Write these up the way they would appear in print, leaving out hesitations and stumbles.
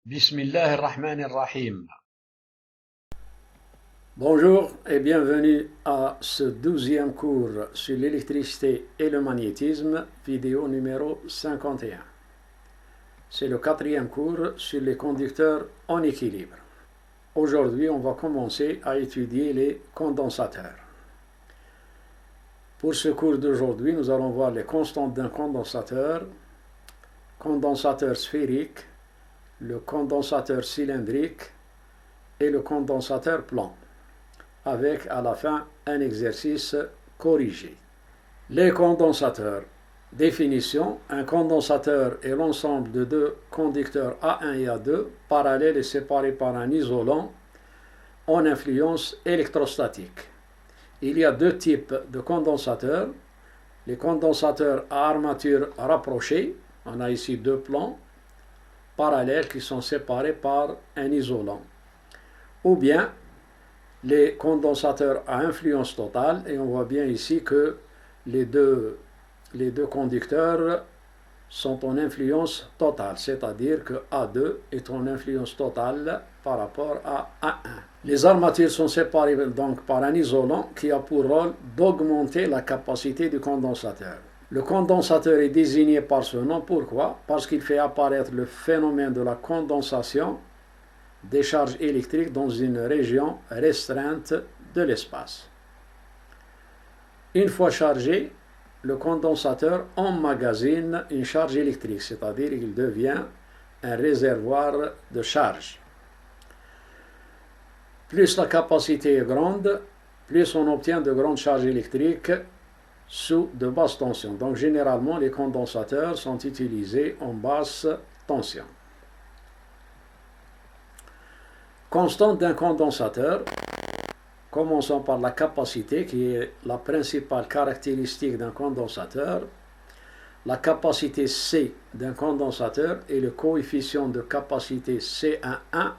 بسم الله الرحمن الرحيم. Bonjour et bienvenue à ce 12e cours sur l'électricité et le magnétisme, vidéo numéro 51. C'est le 4e cours sur les conducteurs en équilibre. Aujourd'hui, on va commencer à étudier les condensateurs. Pour ce cours d'aujourd'hui, nous allons voir les constantes d'un condensateur sphérique, le condensateur cylindrique et le condensateur plan, avec à la fin un exercice corrigé. Les condensateurs. Définition: un condensateur est l'ensemble de deux conducteurs A1 et A2 parallèles et séparés par un isolant en influence électrostatique. Il y a deux types de condensateurs: les condensateurs à armature rapprochée, on a ici deux plans parallèles qui sont séparés par un isolant, ou bien les condensateurs à influence totale, et on voit bien ici que les deux conducteurs sont en influence totale, c'est-à-dire que A2 est en influence totale par rapport à A1. Les armatures sont séparées donc par un isolant qui a pour rôle d'augmenter la capacité du condensateur. Le condensateur est désigné par ce nom, pourquoi? Parce qu'il fait apparaître le phénomène de la condensation des charges électriques dans une région restreinte de l'espace. Une fois chargé, le condensateur emmagasine une charge électrique, c'est-à-dire qu'il devient un réservoir de charge. Plus la capacité est grande, plus on obtient de grandes charges électriques sous de basses tensions. Donc généralement, les condensateurs sont utilisés en basse tension. Constante d'un condensateur. Commençons par la capacité, qui est la principale caractéristique d'un condensateur. La capacité C d'un condensateur est le coefficient de capacité C11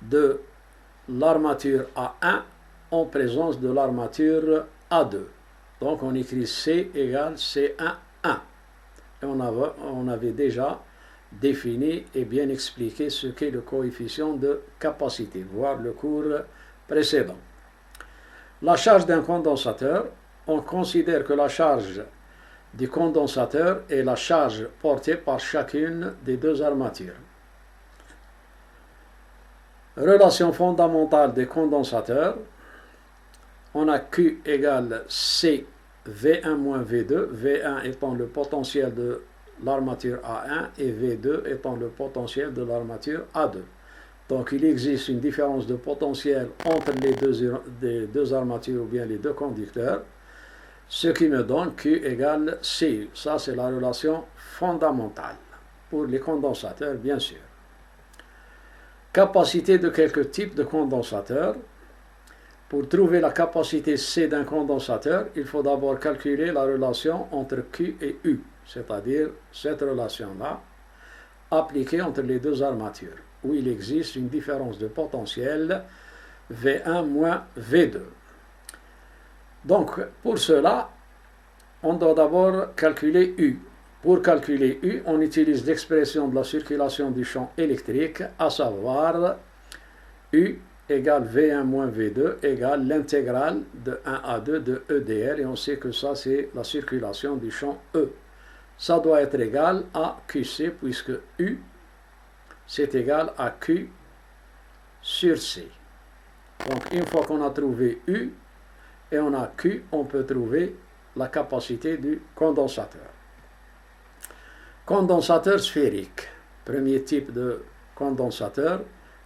de l'armature A1 en présence de l'armature A2. Donc on écrit C égale C11. Et on avait déjà défini et bien expliqué ce qu'est le coefficient de capacité, voir le cours précédent. La charge d'un condensateur, on considère que la charge du condensateur est la charge portée par chacune des deux armatures. Relation fondamentale des condensateurs, on a Q égale C V1 moins V2, V1 étant le potentiel de l'armature A1 et V2 étant le potentiel de l'armature A2. Donc il existe une différence de potentiel entre les deux armatures ou bien les deux conducteurs, ce qui me donne Q égale CU. Ça, c'est la relation fondamentale pour les condensateurs, bien sûr. Capacité de quelques types de condensateurs. Pour trouver la capacité C d'un condensateur, il faut d'abord calculer la relation entre Q et U, c'est-à-dire cette relation-là appliquée entre les deux armatures, où il existe une différence de potentiel V1 moins V2. Donc, pour cela, on doit d'abord calculer U. Pour calculer U, on utilise l'expression de la circulation du champ électrique, à savoir U égale V1 moins V2 égale l'intégrale de 1 à 2 de EDR, et on sait que ça c'est la circulation du champ E. Ça doit être égal à QC, puisque U c'est égal à Q sur C. Donc une fois qu'on a trouvé U et on a Q, on peut trouver la capacité du condensateur. Condensateur sphérique. Premier type de condensateur,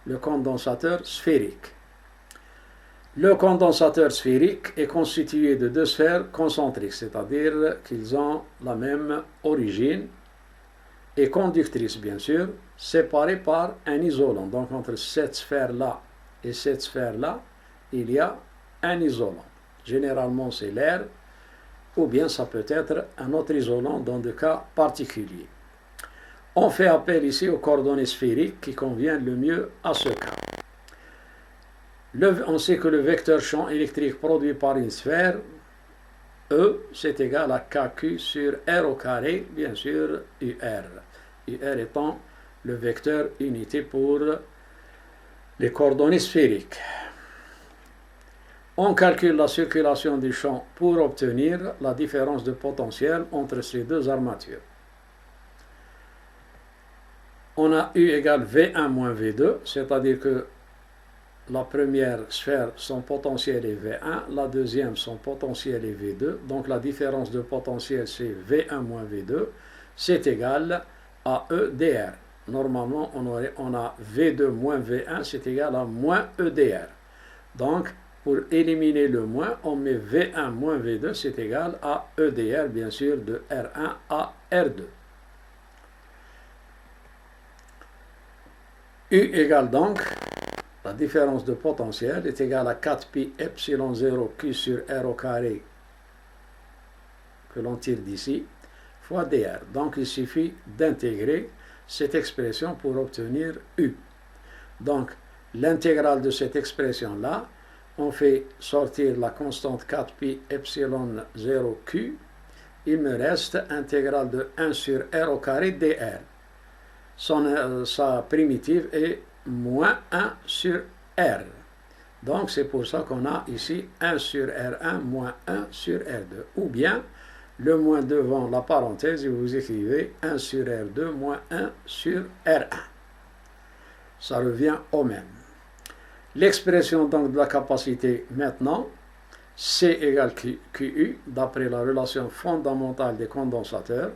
le condensateur sphérique. Le condensateur sphérique est constitué de deux sphères concentriques, c'est-à-dire qu'ils ont la même origine et conductrices, bien sûr, séparées par un isolant. Donc entre cette sphère-là et cette sphère-là, il y a un isolant. Généralement, c'est l'air, ou bien ça peut être un autre isolant dans des cas particuliers. On fait appel ici aux coordonnées sphériques qui conviennent le mieux à ce cas. On sait que le vecteur champ électrique produit par une sphère, E, c'est égal à KQ sur R au carré, bien sûr, UR. UR étant le vecteur unité pour les coordonnées sphériques. On calcule la circulation du champ pour obtenir la différence de potentiel entre ces deux armatures. On a U égale V1 moins V2, c'est-à-dire que la première sphère, son potentiel est V1, la deuxième, son potentiel est V2, donc la différence de potentiel c'est V1 moins V2, c'est égal à E dr. Normalement, on a V2 moins V1, c'est égal à moins E dr. Donc, pour éliminer le moins, on met V1 moins V2, c'est égal à E dr, bien sûr, de R1 à R2. U égale donc, la différence de potentiel est égale à 4 pi epsilon 0 Q sur R au carré, que l'on tire d'ici, fois dr. Donc il suffit d'intégrer cette expression pour obtenir U. Donc l'intégrale de cette expression-là, on fait sortir la constante 4 pi epsilon 0 Q, il me reste intégrale de 1 sur R au carré dr. Sa primitive est moins 1 sur R. Donc c'est pour ça qu'on a ici 1 sur R1 moins 1 sur R2. Ou bien, le moins devant la parenthèse, et vous écrivez 1 sur R2 moins 1 sur R1. Ça revient au même. L'expression donc de la capacité maintenant, C égale QU, d'après la relation fondamentale des condensateurs.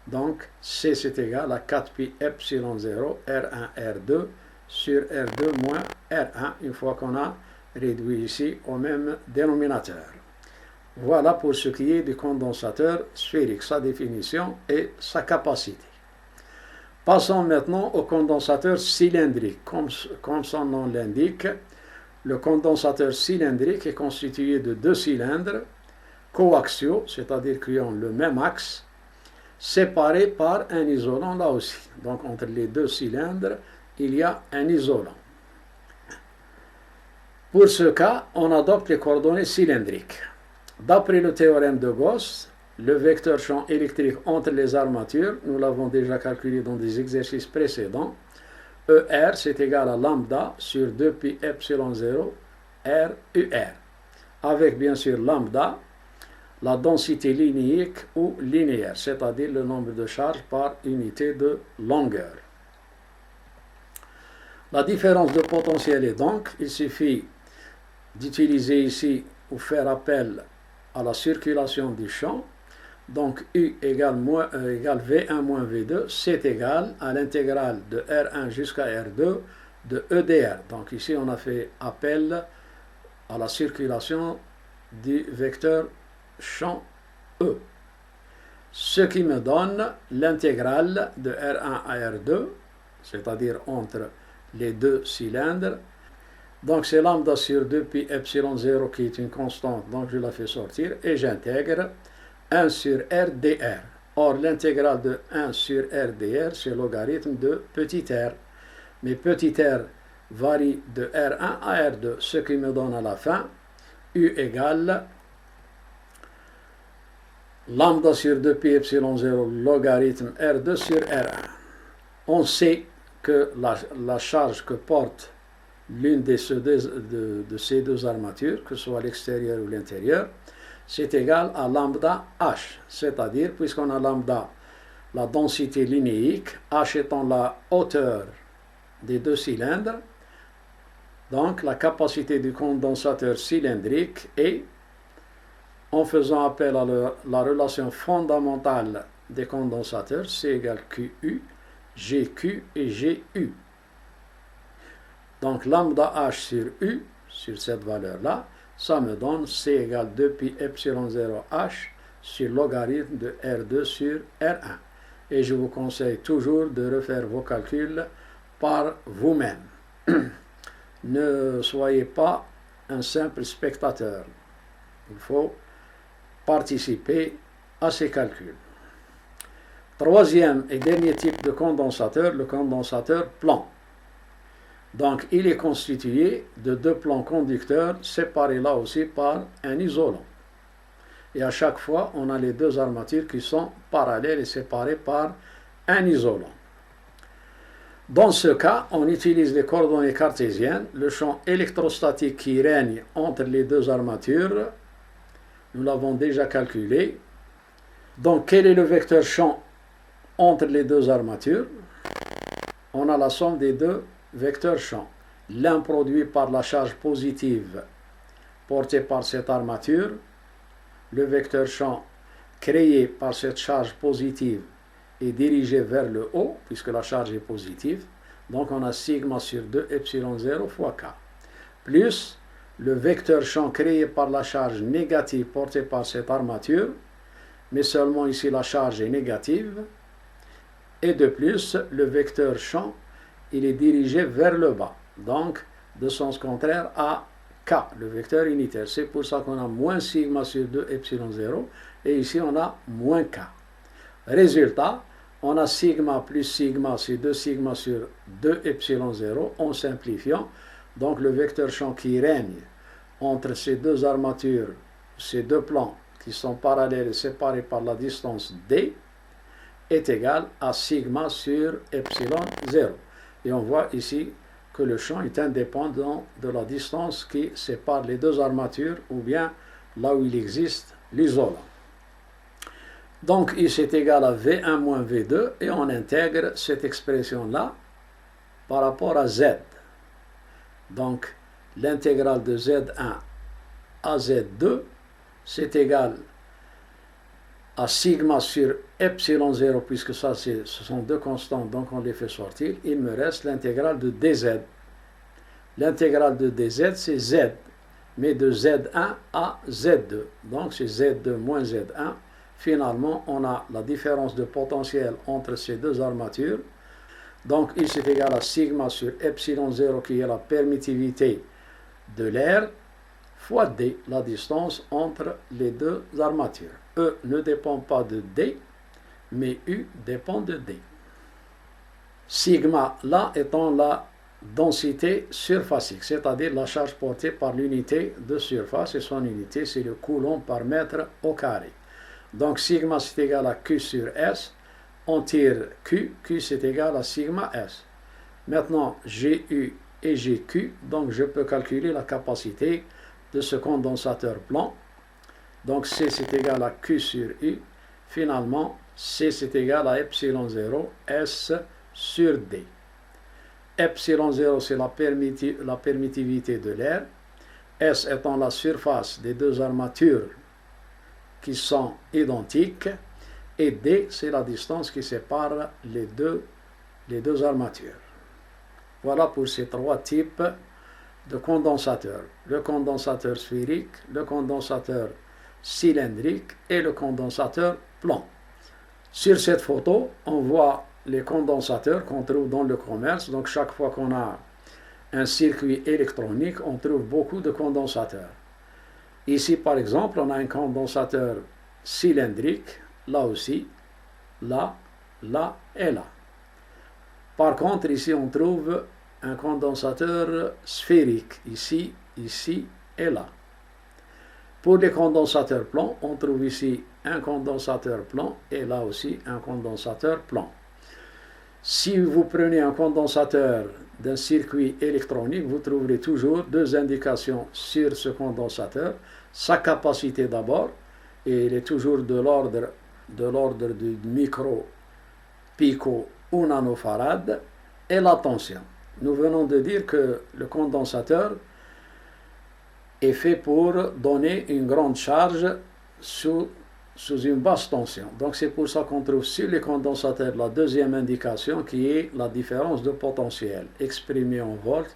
Donc, C c'est égal à 4 pi epsilon 0, R1, R2, sur R2 moins R1, une fois qu'on a réduit ici au même dénominateur. Voilà pour ce qui est du condensateur sphérique, sa définition et sa capacité. Passons maintenant au condensateur cylindrique. Comme son nom l'indique, le condensateur cylindrique est constitué de deux cylindres coaxiaux, c'est-à-dire qui ont le même axe, séparés par un isolant là aussi. Donc entre les deux cylindres, il y a un isolant. Pour ce cas, on adopte les coordonnées cylindriques. D'après le théorème de Gauss, le vecteur champ électrique entre les armatures, nous l'avons déjà calculé dans des exercices précédents, ER c'est égal à lambda sur 2 pi epsilon 0 R UR, avec bien sûr lambda, la densité linéique ou linéaire, c'est-à-dire le nombre de charges par unité de longueur. La différence de potentiel est donc, il suffit d'utiliser ici ou faire appel à la circulation du champ. Donc U égale V1 moins V2, c'est égal à l'intégrale de R1 jusqu'à R2 de E dr. Donc ici on a fait appel à la circulation du vecteur champ E. Ce qui me donne l'intégrale de R1 à R2, c'est-à-dire entre les deux cylindres. Donc c'est lambda sur 2 pi epsilon 0 qui est une constante, donc je la fais sortir et j'intègre 1 sur R dr. Or l'intégrale de 1 sur R dr c'est le logarithme de petit r. Mais petit r varie de R1 à R2, ce qui me donne à la fin U égale lambda sur 2 pi epsilon 0 logarithme R2 sur R1. On sait que la charge que porte l'une de ces deux armatures, que ce soit l'extérieur ou l'intérieur, c'est égal à lambda H, c'est-à-dire, puisqu'on a lambda, la densité linéique, H étant la hauteur des deux cylindres, donc la capacité du condensateur cylindrique est, en faisant appel à la relation fondamentale des condensateurs, C égale QU, GQ et GU. Donc lambda H sur U, sur cette valeur-là, ça me donne C égale 2 pi epsilon 0 H sur logarithme de R2 sur R1. Et je vous conseille toujours de refaire vos calculs par vous-même. Ne soyez pas un simple spectateur. Il faut participer à ces calculs. Troisième et dernier type de condensateur, le condensateur plan. Donc il est constitué de deux plans conducteurs séparés là aussi par un isolant. Et à chaque fois, on a les deux armatures qui sont parallèles et séparées par un isolant. Dans ce cas, on utilise les coordonnées cartésiennes, le champ électrostatique qui règne entre les deux armatures. Nous l'avons déjà calculé. Donc, quel est le vecteur champ entre les deux armatures? On a la somme des deux vecteurs champ. L'un produit par la charge positive portée par cette armature. Le vecteur champ créé par cette charge positive est dirigé vers le haut, puisque la charge est positive. Donc on a sigma sur 2 epsilon 0 fois k. Plus le vecteur champ créé par la charge négative portée par cette armature, mais seulement ici la charge est négative. Et de plus, le vecteur champ, il est dirigé vers le bas. Donc, de sens contraire à k, le vecteur unitaire. C'est pour ça qu'on a moins sigma sur 2 epsilon 0. Et ici, on a moins k. Résultat, on a sigma plus sigma, c'est 2 sigma sur 2 epsilon 0 en simplifiant. Donc le vecteur champ qui règne entre ces deux armatures, ces deux plans qui sont parallèles et séparés par la distance d, est égal à sigma sur epsilon 0. Et on voit ici que le champ est indépendant de la distance qui sépare les deux armatures ou bien là où il existe l'isolant. Donc, I c'est égal à V1 moins V2 et on intègre cette expression-là par rapport à Z. Donc, l'intégrale de Z1 à Z2, c'est égal à sigma sur epsilon 0, puisque ça, ce sont deux constantes, donc on les fait sortir. Il me reste l'intégrale de dz. L'intégrale de dz, c'est Z, mais de Z1 à Z2. Donc, c'est Z2 moins Z1. Finalement, on a la différence de potentiel entre ces deux armatures. Donc, I c'est égal à sigma sur epsilon 0, qui est la permittivité de l'air, fois D, la distance entre les deux armatures. E ne dépend pas de D, mais U dépend de D. Sigma, là, étant la densité surfacique, c'est-à-dire la charge portée par l'unité de surface, et son unité, c'est le coulomb par mètre au carré. Donc, sigma, c'est égal à Q sur S. On tire Q. Q, c'est égal à sigma S. Maintenant, GU et GQ. Donc, je peux calculer la capacité de ce condensateur plan. Donc, C, c'est égal à Q sur U. Finalement, C, c'est égal à epsilon 0, S sur D. Epsilon 0, c'est la permittivité de l'air. S étant la surface des deux armatures qui sont identiques, et D, c'est la distance qui sépare les deux armatures. Voilà pour ces trois types de condensateurs. Le condensateur sphérique, le condensateur cylindrique et le condensateur plan. Sur cette photo, on voit les condensateurs qu'on trouve dans le commerce. Donc chaque fois qu'on a un circuit électronique, on trouve beaucoup de condensateurs. Ici, par exemple, on a un condensateur cylindrique, là aussi, là, là et là. Par contre, ici, on trouve un condensateur sphérique, ici, ici et là. Pour les condensateurs plans, on trouve ici un condensateur plan et là aussi un condensateur plan. Si vous prenez un condensateur d'un circuit électronique, vous trouverez toujours deux indications sur ce condensateur. Sa capacité d'abord, et elle est toujours de l'ordre du micro, pico ou nanofarad, et la tension. Nous venons de dire que le condensateur est fait pour donner une grande charge sous une basse tension. Donc c'est pour ça qu'on trouve sur les condensateurs la deuxième indication qui est la différence de potentiel exprimée en volts.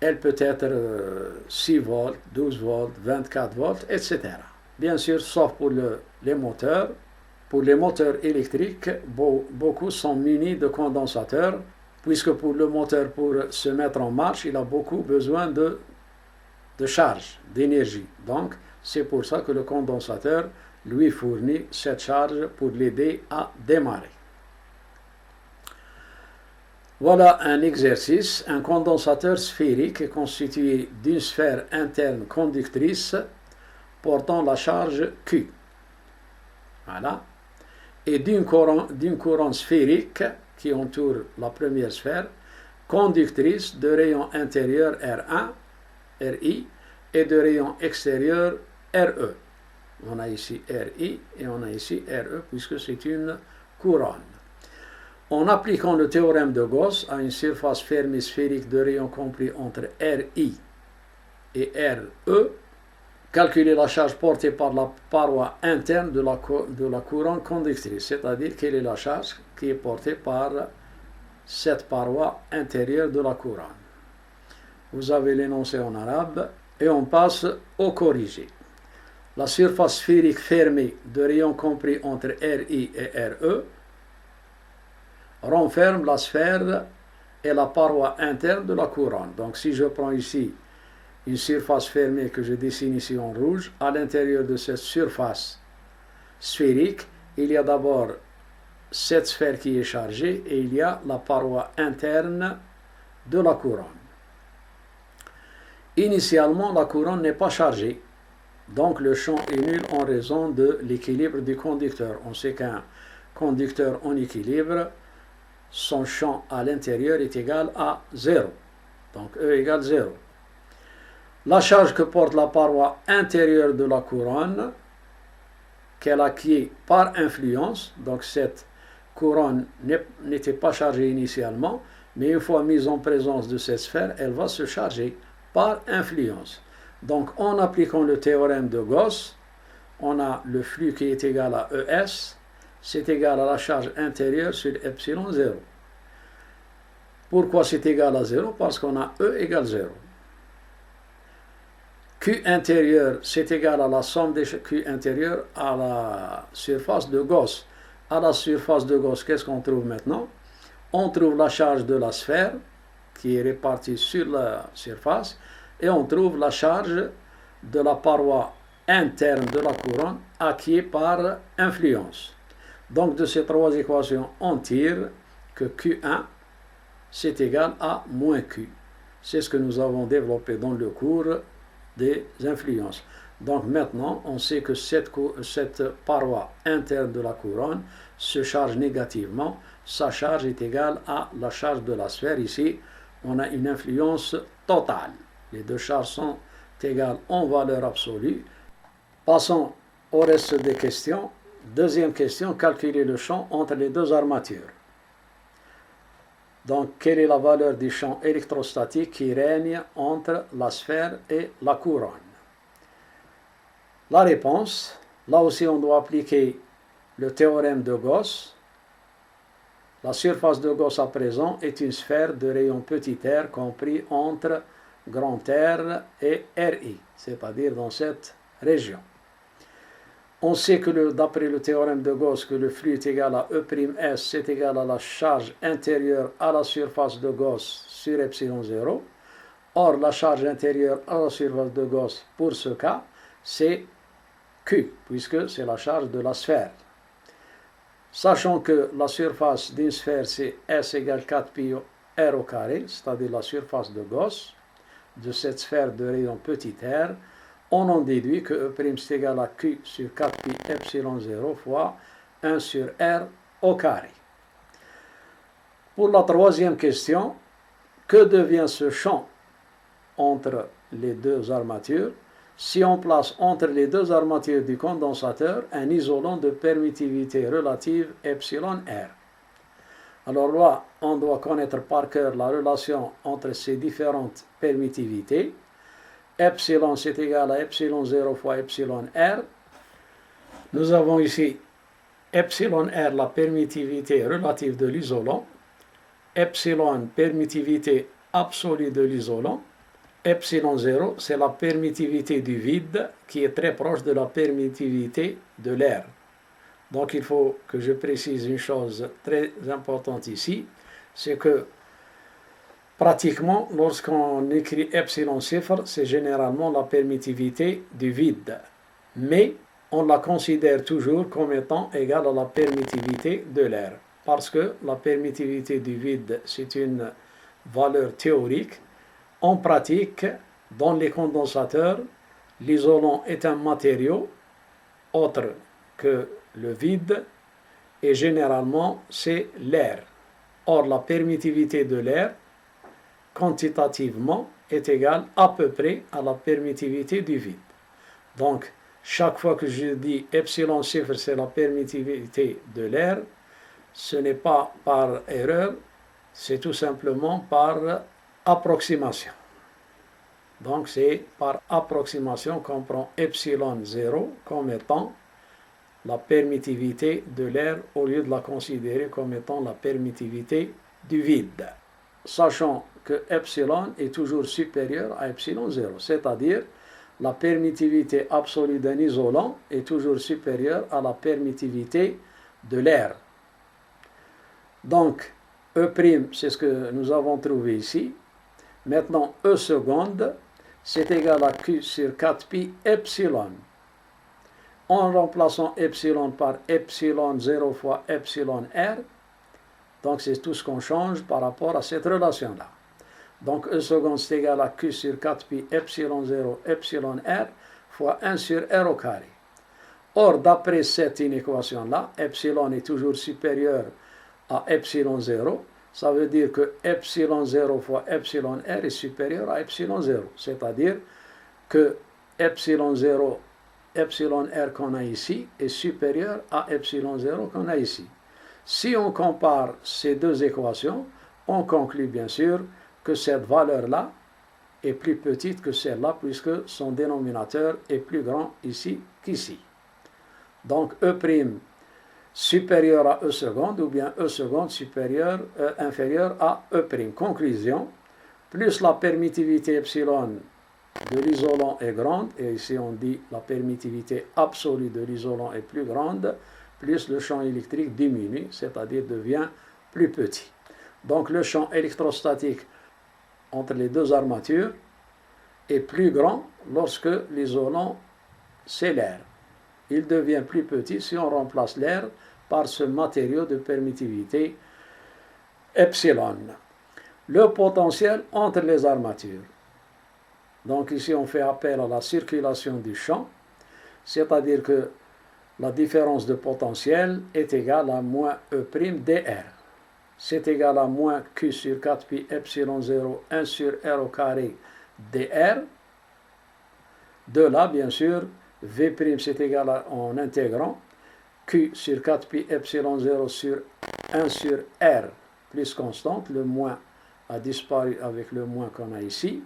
Elle peut être 6 volts, 12 volts, 24 volts, etc. Bien sûr, sauf pour les moteurs. Pour les moteurs électriques, beaucoup sont munis de condensateurs, puisque pour le moteur, pour se mettre en marche, il a beaucoup besoin de charge, d'énergie. Donc, c'est pour ça que le condensateur lui fournit cette charge pour l'aider à démarrer. Voilà un exercice. Un condensateur sphérique est constitué d'une sphère interne conductrice portant la charge Q. Voilà. Et d'une couronne sphérique qui entoure la première sphère, conductrice de rayon intérieur R1, RI, et de rayon extérieur RE. On a ici RI et on a ici RE puisque c'est une couronne. En appliquant le théorème de Gauss à une surface fermée sphérique de rayon compris entre RI et RE, calculer la charge portée par la paroi interne de la couronne conductrice, c'est-à-dire quelle est la charge qui est portée par cette paroi intérieure de la couronne. Vous avez l'énoncé en arabe et on passe au corrigé. La surface sphérique fermée de rayon compris entre RI et RE renferme la sphère et la paroi interne de la couronne. Donc si je prends ici une surface fermée que je dessine ici en rouge, à l'intérieur de cette surface sphérique, il y a d'abord cette sphère qui est chargée et il y a la paroi interne de la couronne. Initialement, la couronne n'est pas chargée, donc le champ est nul en raison de l'équilibre du conducteur. On sait qu'un conducteur en équilibre, son champ à l'intérieur est égal à 0. Donc E égale 0. La charge que porte la paroi intérieure de la couronne, qu'elle acquiert par influence, donc cette couronne n'était pas chargée initialement, mais une fois mise en présence de cette sphère, elle va se charger par influence. Donc en appliquant le théorème de Gauss, on a le flux qui est égal à ES, c'est égal à la charge intérieure sur epsilon 0. Pourquoi c'est égal à 0? Parce qu'on a E égale 0. Q intérieur, c'est égal à la somme des Q intérieurs à la surface de Gauss. À la surface de Gauss, qu'est-ce qu'on trouve maintenant? On trouve la charge de la sphère qui est répartie sur la surface et on trouve la charge de la paroi interne de la couronne acquise par influence. Donc de ces trois équations, on tire que Q1 c'est égal à moins Q. C'est ce que nous avons développé dans le cours des influences. Donc maintenant, on sait que cette paroi interne de la couronne se charge négativement. Sa charge est égale à la charge de la sphère. Ici, on a une influence totale. Les deux charges sont égales en valeur absolue. Passons au reste des questions. Deuxième question, calculer le champ entre les deux armatures. Donc, quelle est la valeur du champ électrostatique qui règne entre la sphère et la couronne? La réponse, là aussi on doit appliquer le théorème de Gauss. La surface de Gauss à présent est une sphère de rayon petit r compris entre grand R et RI, c'est-à-dire dans cette région. On sait que d'après le théorème de Gauss que le flux est égal à E'S, c'est égal à la charge intérieure à la surface de Gauss sur epsilon 0. Or, la charge intérieure à la surface de Gauss, pour ce cas, c'est Q, puisque c'est la charge de la sphère. Sachant que la surface d'une sphère, c'est S égale 4 pi R au carré, c'est-à-dire la surface de Gauss, de cette sphère de rayon petit r, on en déduit que E' est égal à Q sur 4 pi epsilon 0 fois 1 sur R au carré. Pour la troisième question, que devient ce champ entre les deux armatures si on place entre les deux armatures du condensateur un isolant de permittivité relative epsilon R? Alors là, on doit connaître par cœur la relation entre ces différentes permittivités. Epsilon, c'est égal à epsilon 0 fois epsilon R. Nous avons ici epsilon R, la permittivité relative de l'isolant. Epsilon, permittivité absolue de l'isolant. Epsilon 0, c'est la permittivité du vide qui est très proche de la permittivité de l'air. Donc il faut que je précise une chose très importante ici, c'est que pratiquement, lorsqu'on écrit epsilon chiffre, c'est généralement la permittivité du vide. Mais on la considère toujours comme étant égale à la permittivité de l'air. Parce que la permittivité du vide, c'est une valeur théorique. En pratique, dans les condensateurs, l'isolant est un matériau autre que le vide et généralement c'est l'air. Or, la permittivité de l'air, quantitativement, est égale à peu près à la permittivité du vide. Donc, chaque fois que je dis epsilon chiffre, c'est la permittivité de l'air, ce n'est pas par erreur, c'est tout simplement par approximation. Donc, c'est par approximation qu'on prend epsilon 0 comme étant la permittivité de l'air au lieu de la considérer comme étant la permittivité du vide. Sachant que epsilon est toujours supérieur à epsilon 0, c'est-à-dire la permittivité absolue d'un isolant est toujours supérieure à la permittivité de l'air. Donc, E', c'est ce que nous avons trouvé ici. Maintenant, E seconde, c'est égal à Q sur 4pi epsilon. En remplaçant epsilon par epsilon 0 fois epsilon r, donc c'est tout ce qu'on change par rapport à cette relation-là. Donc E seconde c'est égal à Q sur 4pi epsilon 0 epsilon r fois 1 sur r au carré. Or, d'après cette inéquation-là, epsilon est toujours supérieur à epsilon 0. Ça veut dire que epsilon 0 fois epsilon r est supérieur à epsilon 0. C'est-à-dire que epsilon 0, epsilon r qu'on a ici est supérieur à epsilon 0 qu'on a ici. Si on compare ces deux équations, on conclut bien sûr que cette valeur-là est plus petite que celle-là puisque son dénominateur est plus grand ici qu'ici. Donc E' supérieur à E seconde ou bien E seconde inférieur à E'. Conclusion, plus la permittivité epsilon de l'isolant est grande, et ici on dit la permittivité absolue de l'isolant est plus grande, plus le champ électrique diminue, c'est-à-dire devient plus petit. Donc le champ électrostatique entre les deux armatures est plus grand lorsque l'isolant c'est l'air. Il devient plus petit si on remplace l'air par ce matériau de permittivité epsilon. Le potentiel entre les armatures. Donc ici on fait appel à la circulation du champ, c'est-à-dire que la différence de potentiel est égale à moins E' dr. C'est égal à moins Q sur 4pi epsilon 0 1 sur r au carré dr. De là, bien sûr, V' c'est égal à, en intégrant, Q sur 4pi epsilon 0 sur 1 sur r plus constante, le moins a disparu avec le moins qu'on a ici.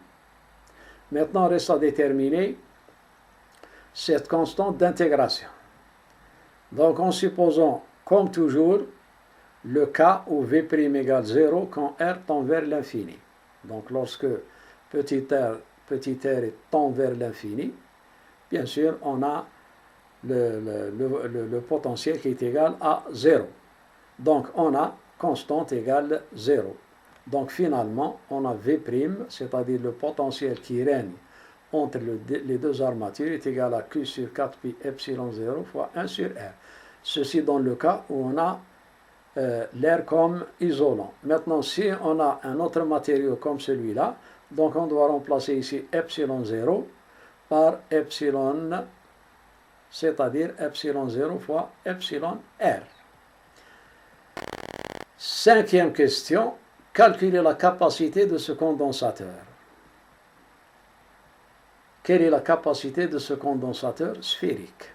Maintenant, reste à déterminer cette constante d'intégration. Donc, en supposant, comme toujours, le cas où V' égale 0 quand R tend vers l'infini. Donc, lorsque petit r tend vers l'infini, bien sûr, on a le potentiel qui est égal à 0. Donc, on a constante égale 0. Donc, finalement, on a V', c'est-à-dire le potentiel qui règne entre les deux armatures est égal à Q sur 4pi epsilon 0 fois 1 sur R. Ceci dans le cas où on a l'air comme isolant. Maintenant, si on a un autre matériau comme celui-là, donc on doit remplacer ici epsilon 0 par epsilon, c'est-à-dire epsilon 0 fois epsilon R. Cinquième question, calculer la capacité de ce condensateur. Quelle est la capacité de ce condensateur sphérique?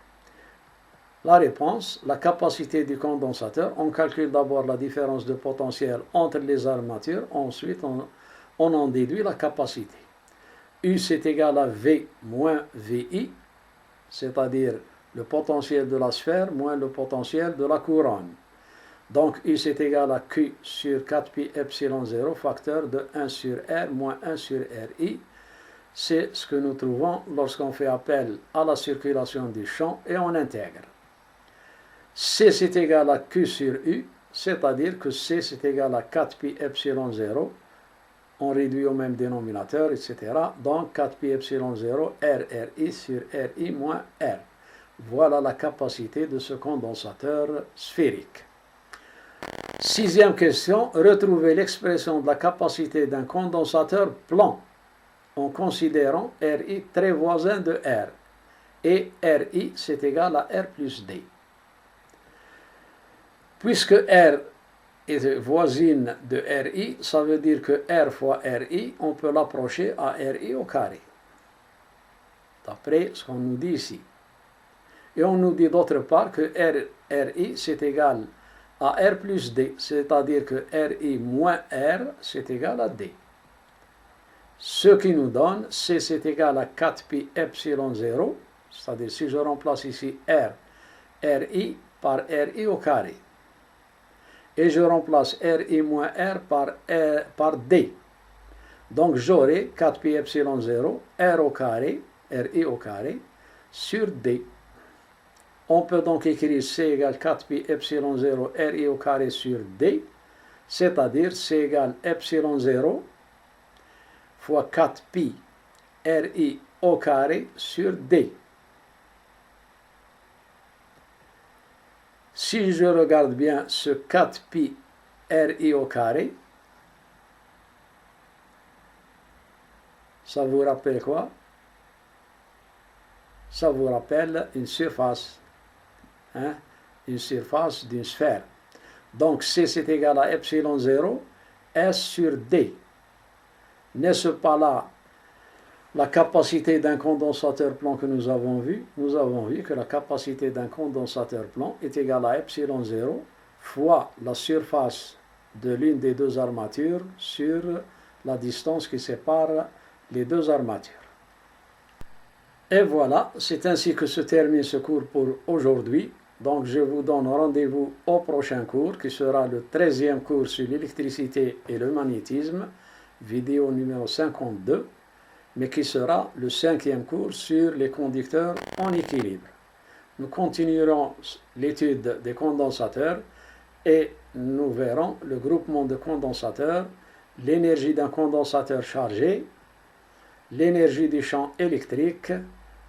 La réponse, la capacité du condensateur, on calcule d'abord la différence de potentiel entre les armatures, ensuite on en déduit la capacité. U c'est égal à V moins VI, c'est-à-dire le potentiel de la sphère moins le potentiel de la couronne. Donc U c'est égal à Q sur 4pi epsilon 0, facteur de 1 sur R moins 1 sur RI. C'est ce que nous trouvons lorsqu'on fait appel à la circulation du champ et on intègre. C c'est égal à Q sur U, c'est-à-dire que C c'est égal à 4pi epsilon 0. On réduit au même dénominateur, etc. Donc 4pi epsilon 0, RRI sur RI moins R. Voilà la capacité de ce condensateur sphérique. Sixième question, retrouver l'expression de la capacité d'un condensateur plan en considérant RI très voisin de R. Et RI c'est égal à R plus D. Puisque R est voisine de RI, ça veut dire que R fois RI, on peut l'approcher à RI au carré. D'après ce qu'on nous dit ici. Et on nous dit d'autre part que RI c'est égal à R plus D, c'est-à-dire que RI moins R c'est égal à D. Ce qui nous donne C c'est égal à 4 pi epsilon 0, c'est-à-dire si je remplace ici RI par RI au carré. Et je remplace RI moins R par D. Donc j'aurai 4 pi epsilon 0, R au carré, RI au carré, sur D. On peut donc écrire C égale 4 pi epsilon 0 RI au carré sur D, c'est-à-dire C égale epsilon 0 fois 4 pi RI au carré sur D. Si je regarde bien ce 4 pi RI au carré, ça vous rappelle quoi? Ça vous rappelle une surface. Une surface d'une sphère. Donc C c'est égal à epsilon 0 S sur D. N'est-ce pas là la capacité d'un condensateur plan que nous avons vu? Nous avons vu que la capacité d'un condensateur plan est égale à epsilon 0 fois la surface de l'une des deux armatures sur la distance qui sépare les deux armatures. Et voilà, c'est ainsi que se termine ce cours pour aujourd'hui. Donc je vous donne rendez-vous au prochain cours qui sera le 13e cours sur l'électricité et le magnétisme, vidéo numéro 52, mais qui sera le 5e cours sur les conducteurs en équilibre. Nous continuerons l'étude des condensateurs et nous verrons le groupement de condensateurs, l'énergie d'un condensateur chargé, l'énergie du champ électrique,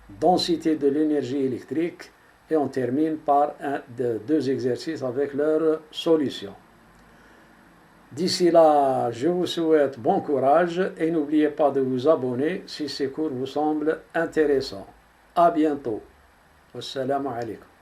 densité de l'énergie électrique, et on termine par deux exercices avec leurs solutions. D'ici là, je vous souhaite bon courage et n'oubliez pas de vous abonner si ces cours vous semblent intéressants. À bientôt. Wassalamu alaikum.